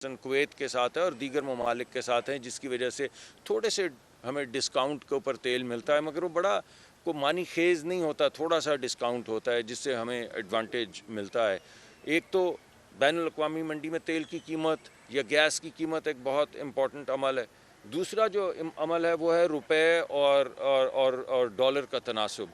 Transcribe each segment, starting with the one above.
Kuwait کے ساتھ ہے اور دیگر ممالک کے ساتھ ہیں، جس کی وجہ سے تھوڑے سے ہمیں ڈسکاؤنٹ کے اوپر تیل ملتا ہے، مگر وہ بڑا کو معنی خیز نہیں ہوتا، تھوڑا سا ڈسکاؤنٹ ہوتا ہے جس سے ہمیں ایڈوانٹیج ملتا ہے۔ ایک تو بین الاقوامی منڈی میں تیل کی قیمت یا گیس کی قیمت ایک بہت امپورٹنٹ عمل ہے۔ دوسرا جو عمل ہے وہ ہے روپے اور ڈالر کا تناسب،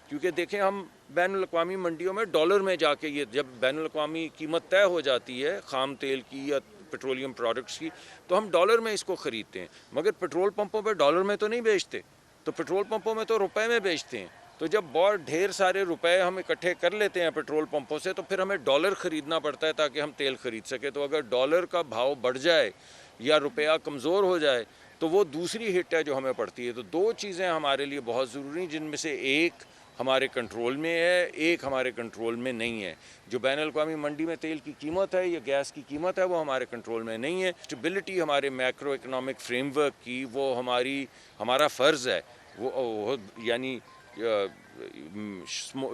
کیونکہ دیکھیں ہم بین الاقوامی منڈیوں میں ڈالر میں جا کے، یہ جب بین الاقوامی قیمت طے ہو جاتی ہے خام تیل کی یا پیٹرولیم پروڈکٹس کی، تو ہم ڈالر میں اس کو خریدتے ہیں، مگر پیٹرول پمپوں پہ ڈالر میں تو نہیں بیچتے، تو پیٹرول پمپوں میں تو روپے میں بیچتے ہیں۔ تو جب بہت ڈھیر سارے روپے ہم اکٹھے کر لیتے ہیں پیٹرول پمپوں سے، تو پھر ہمیں ڈالر خریدنا پڑتا ہے تاکہ ہم تیل خرید سکیں۔ تو اگر ڈالر کا بھاؤ بڑھ جائے یا روپیہ کمزور ہو جائے تو وہ دوسری ہٹ ہے جو ہمیں پڑتی ہے۔ تو دو چیزیں ہمارے لیے بہت ضروری ہیں، جن میں سے ایک ہمارے کنٹرول میں ہے، ایک ہمارے کنٹرول میں نہیں ہے۔ جو بین الاقوامی منڈی میں تیل کی قیمت ہے یا گیس کی قیمت ہے وہ ہمارے کنٹرول میں نہیں ہے۔ اسٹیبلٹی ہمارے میکرو اکنامک فریم ورک کی وہ ہمارا فرض ہے۔ وہ یعنی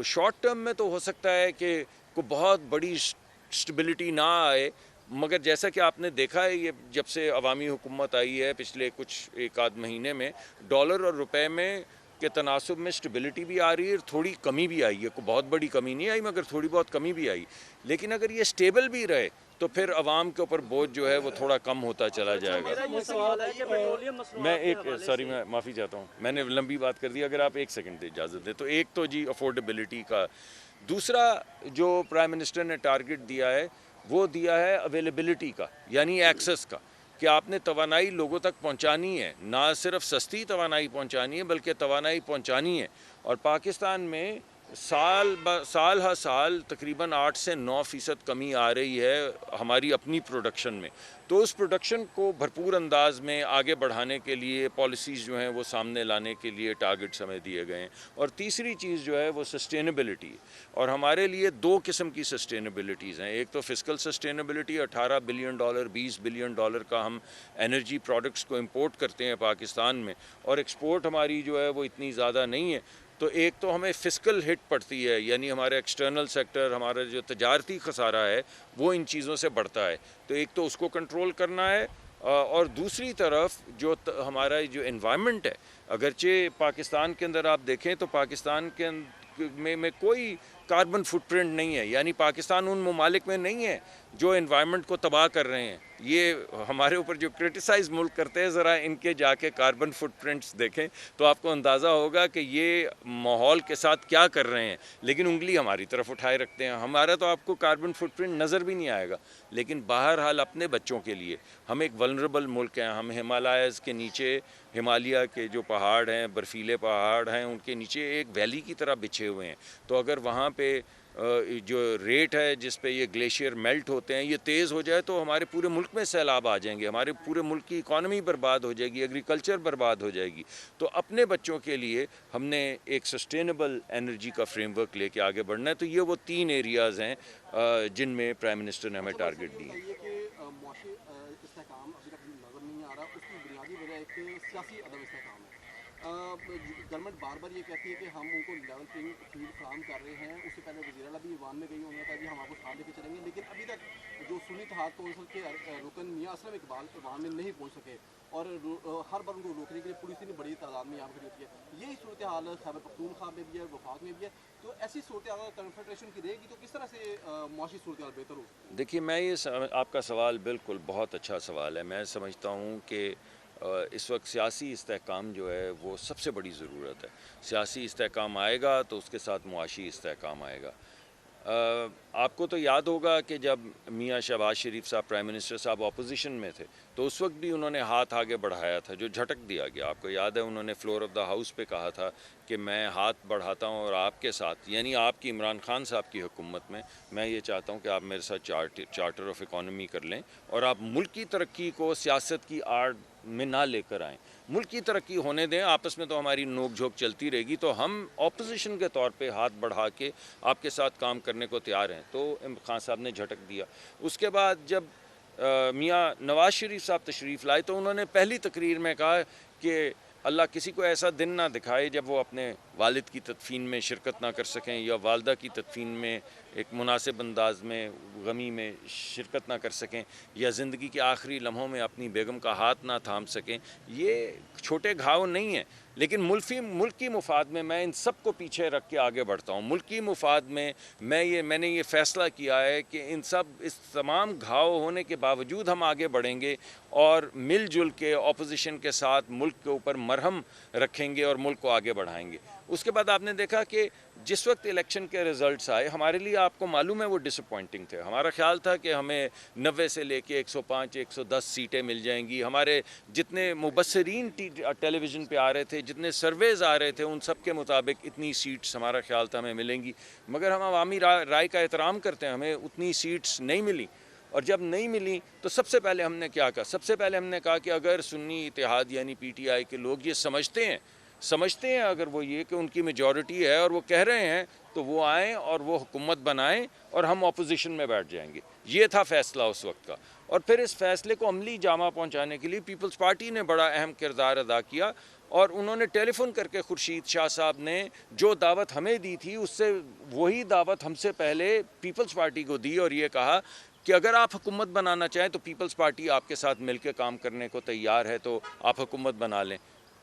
شارٹ ٹرم میں تو ہو سکتا ہے کہ کوئی بہت بڑی اسٹیبلٹی نہ آئے، مگر جیسا کہ آپ نے دیکھا ہے یہ جب سے عوامی حکومت آئی ہے پچھلے ایک آدھ مہینے میں، ڈالر اور روپے میں کے تناسب میں اسٹیبلٹی بھی آ رہی ہے اور تھوڑی کمی بھی آئی ہے، کوئی بہت بڑی کمی نہیں آئی مگر تھوڑی بہت کمی بھی آئی۔ لیکن اگر یہ اسٹیبل بھی رہے تو پھر عوام کے اوپر بوجھ جو ہے وہ تھوڑا کم ہوتا چلا جائے گا۔ میں معافی چاہتا ہوں، میں نے لمبی بات کر دی، اگر آپ ایک سیکنڈ اجازت دیں تو ایک تو جی افورڈیبلٹی کا، دوسرا جو پرائم منسٹر نے ٹارگٹ دیا ہے وہ دیا ہے اویلیبلٹی کا، یعنی ایکسس کا، کہ آپ نے توانائی لوگوں تک پہنچانی ہے، نہ صرف سستی توانائی پہنچانی ہے بلکہ توانائی پہنچانی ہے۔ اور پاکستان میں سال ہر سال تقریباً 8 سے 9% کمی آ رہی ہے ہماری اپنی پروڈکشن میں۔ تو اس پروڈکشن کو بھرپور انداز میں آگے بڑھانے کے لیے پالیسیز جو ہیں وہ سامنے لانے کے لیے ٹارگٹس ہمیں دیے گئے ہیں۔ اور تیسری چیز جو ہے وہ سسٹینیبلٹی ہے، اور ہمارے لیے دو قسم کی سسٹینیبلٹیز ہیں۔ ایک تو فسکل سسٹینیبلٹی، $18 بلین $20 بلین کا ہم انرجی پروڈکٹس کو امپورٹ کرتے ہیں پاکستان میں، اور ایکسپورٹ ہماری جو ہے وہ اتنی زیادہ نہیں ہے۔ تو ایک تو ہمیں فسکل ہٹ پڑتی ہے، یعنی ہمارے ایکسٹرنل سیکٹر، ہمارا جو تجارتی خسارہ ہے وہ ان چیزوں سے بڑھتا ہے، تو ایک تو اس کو کنٹرول کرنا ہے، اور دوسری طرف جو ہمارا جو انوائرمنٹ ہے، اگرچہ پاکستان کے اندر آپ دیکھیں تو پاکستان کے میں کوئی کاربن فٹ پرنٹ نہیں ہے، یعنی پاکستان ان ممالک میں نہیں ہے جو انوائرمنٹ کو تباہ کر رہے ہیں۔ یہ ہمارے اوپر جو کرٹیسائز ملک کرتے ہیں، ذرا ان کے جا کے کاربن فٹ پرنٹس دیکھیں تو آپ کو اندازہ ہوگا کہ یہ ماحول کے ساتھ کیا کر رہے ہیں، لیکن انگلی ہماری طرف اٹھائے رکھتے ہیں۔ ہمارا تو آپ کو کاربن فٹ پرنٹ نظر بھی نہیں آئے گا، لیکن بہرحال اپنے بچوں کے لیے ہم ایک ولنریبل ملک ہیں، ہم ہمالیاز کے نیچے، ہمالیہ کے جو پہاڑ ہیں، برفیلے پہاڑ ہیں، ان کے نیچے ایک ویلی کی طرح بچھے ہوئے ہیں۔ تو اگر وہاں پہ جو ریٹ ہے جس پہ یہ گلیشیئر میلٹ ہوتے ہیں یہ تیز ہو جائے تو ہمارے پورے ملک میں سیلاب آ جائیں گے، ہمارے پورے ملک کی اکانومی برباد ہو جائے گی، ایگریکلچر برباد ہو جائے گی۔ تو اپنے بچوں کے لیے ہم نے ایک سسٹینیبل انرجی کا فریم ورک لے کے آگے بڑھنا ہے۔ تو یہ وہ 3 ایریاز ہیں جن میں پرائم منسٹر نے ہمیں ٹارگٹ دی ہے۔ معاشی استحکام ابھی تک نظر نہیں آ رہا، اس کی بنیادی وجہ ایک سیاسی عدم استحکام ہے۔ گورنمنٹ بار بار یہ کہتی ہے کہ ہم ان کو لیول پلینگ فیلڈ فراہم کر رہے ہیں، اس سے پہلے وزیر اعلیٰ بھی ایوان میں گئی، انہوں نے کہا جی ہم آپ کو ساتھ لے کے چلیں گے، لیکن ابھی تک جو سنی اتحاد کونسل کے رکن میاں اسلم اقبال ایوان میں نہیں پہنچ سکے، اور ہر بار ان کو روکنے کے لیے پولیس اتنی بڑی تعداد میں یہاں کھڑی ہوتی ہے۔ یہی صورتحال خیبر پختونخوا میں بھی ہے، وفاق میں بھی ہے۔ تو ایسی صورتحال کنفیڈریشن کی رہے گی تو کس طرح سے معاشی صورتحال بہتر ہوگی؟ دیکھیے آپ کا سوال بالکل بہت اچھا سوال ہے۔ میں سمجھتا ہوں کہ اس وقت سیاسی استحکام جو ہے وہ سب سے بڑی ضرورت ہے۔ سیاسی استحکام آئے گا تو اس کے ساتھ معاشی استحکام آئے گا۔ آپ کو تو یاد ہوگا کہ جب میاں شہباز شریف صاحب پرائم منسٹر صاحب اپوزیشن میں تھے تو اس وقت بھی انہوں نے ہاتھ آگے بڑھایا تھا جو جھٹک دیا گیا۔ آپ کو یاد ہے انہوں نے فلور آف دا ہاؤس پہ کہا تھا کہ میں ہاتھ بڑھاتا ہوں اور آپ کے ساتھ، یعنی آپ کی عمران خان صاحب کی حکومت میں یہ چاہتا ہوں کہ آپ میرے ساتھ چارٹر آف اکانومی کر لیں اور آپ ملک کی ترقی کو سیاست کی آڑ میں نہ لے کر آئیں، ملک کی ترقی ہونے دیں، آپس میں تو ہماری نوک جھوک چلتی رہے گی، تو ہم اپوزیشن کے طور پہ ہاتھ بڑھا کے آپ کے ساتھ کام کرنے کو تیار ہیں۔ تو خان صاحب نے جھٹک دیا۔ اس کے بعد جب میاں نواز شریف صاحب تشریف لائے تو انہوں نے پہلی تقریر میں کہا کہ اللہ کسی کو ایسا دن نہ دکھائے جب وہ اپنے والد کی تدفین میں شرکت نہ کر سکیں یا والدہ کی تدفین میں ایک مناسب انداز میں غمی میں شرکت نہ کر سکیں یا زندگی کے آخری لمحوں میں اپنی بیگم کا ہاتھ نہ تھام سکیں. یہ چھوٹے گھاؤ نہیں ہیں، لیکن ملک کی مفاد میں میں ان سب کو پیچھے رکھ کے آگے بڑھتا ہوں. ملک کی مفاد میں میں نے یہ فیصلہ کیا ہے کہ اس تمام گھاؤ ہونے کے باوجود ہم آگے بڑھیں گے اور مل جل کے اپوزیشن کے ساتھ ملک کے اوپر مرہم رکھیں گے اور ملک کو آگے بڑھائیں گے. اس کے بعد آپ نے دیکھا کہ جس وقت الیکشن کے رزلٹس آئے ہمارے لیے آپ کو معلوم ہے وہ ڈس اپوائنٹنگ تھے. ہمارا خیال تھا کہ ہمیں 90 سے لے کے 105 110 سیٹیں مل جائیں گی. ہمارے جتنے مبصرین ٹیلی ویژن پہ آ رہے تھے، جتنے سرویز آ رہے تھے، ان سب کے مطابق اتنی سیٹس ہمارا خیال تھا ہمیں ملیں گی. مگر ہم عوامی رائے کا احترام کرتے ہیں، ہمیں اتنی سیٹس نہیں ملی. اور جب نہیں ملی تو سب سے پہلے ہم نے کیا کہا؟ سب سے پہلے ہم نے کہا کہ اگر سنی اتحاد یعنی پی ٹی آئی کے لوگ یہ سمجھتے ہیں اگر وہ یہ کہ ان کی میجورٹی ہے اور وہ کہہ رہے ہیں تو وہ آئیں اور وہ حکومت بنائیں اور ہم اپوزیشن میں بیٹھ جائیں گے. یہ تھا فیصلہ اس وقت کا. اور پھر اس فیصلے کو عملی جامہ پہنچانے کے لیے پیپلز پارٹی نے بڑا اہم کردار ادا کیا اور انہوں نے ٹیلی فون کر کے خورشید شاہ صاحب نے جو دعوت ہمیں دی تھی اس سے وہی دعوت ہم سے پہلے پیپلز پارٹی کو دی اور یہ کہا کہ اگر آپ حکومت بنانا چاہیں تو پیپلز پارٹی آپ کے ساتھ مل کے کام کرنے کو تیار ہے، تو آپ حکومت بنا لیں.